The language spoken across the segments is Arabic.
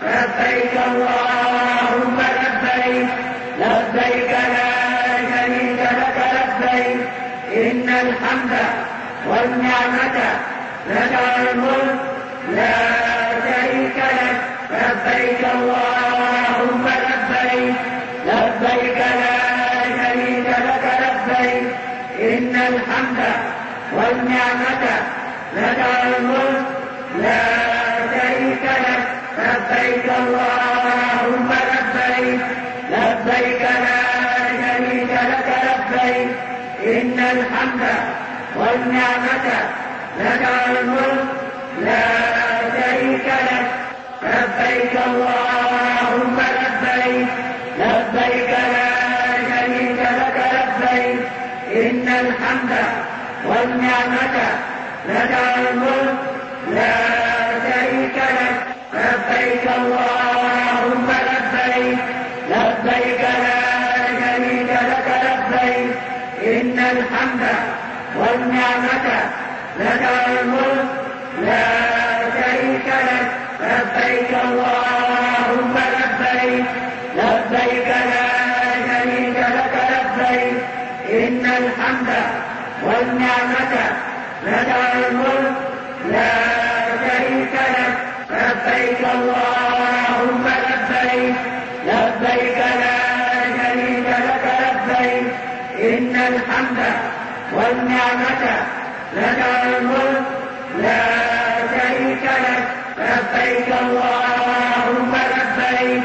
لبيك اللهم لبيك لبيك لا شريك لك لبيك إن الحمد والنعمة لك الملك لا شريك لك لبيك اللهم لبيك لبيك لا شريك لك لبيك إن الحمد والنعمة لك الملك لا شريك لك لبيك اللهم لبيك لبيك لا شريك لك لبيك إن الحمد والنعمة لك الملك لا شريك لك لبيك اللهم لبيك لبيك لا شريك لك لبيك إن الحمد والنعمة لك الملك لا شريك لك لبيك اللهم لبيك لبيك لا شريك لك لبيك إن الحمد والنعمة لك الملك لا شريك لك لبيك اللهم لبيك لبيك لا شريك لك لبيك إن الحمد والنعمة لك الملك لا شريك لك لبيك اللهم لبيك لبيك لا شريك لك لبيك إن الحمد والنعمة لك الملك لا شريك لك لبيك اللهم لبيك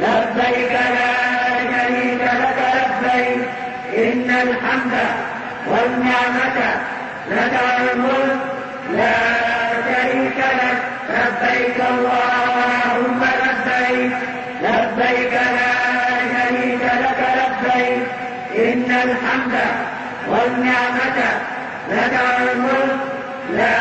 لبيك لا شريك لك لبيك إن الحمد والنعمة لك الملك لا شريك لك لبيك اللهم لبيك لبيك لا شريك لك لبيك إن الحمد والنعمة لك الملك لا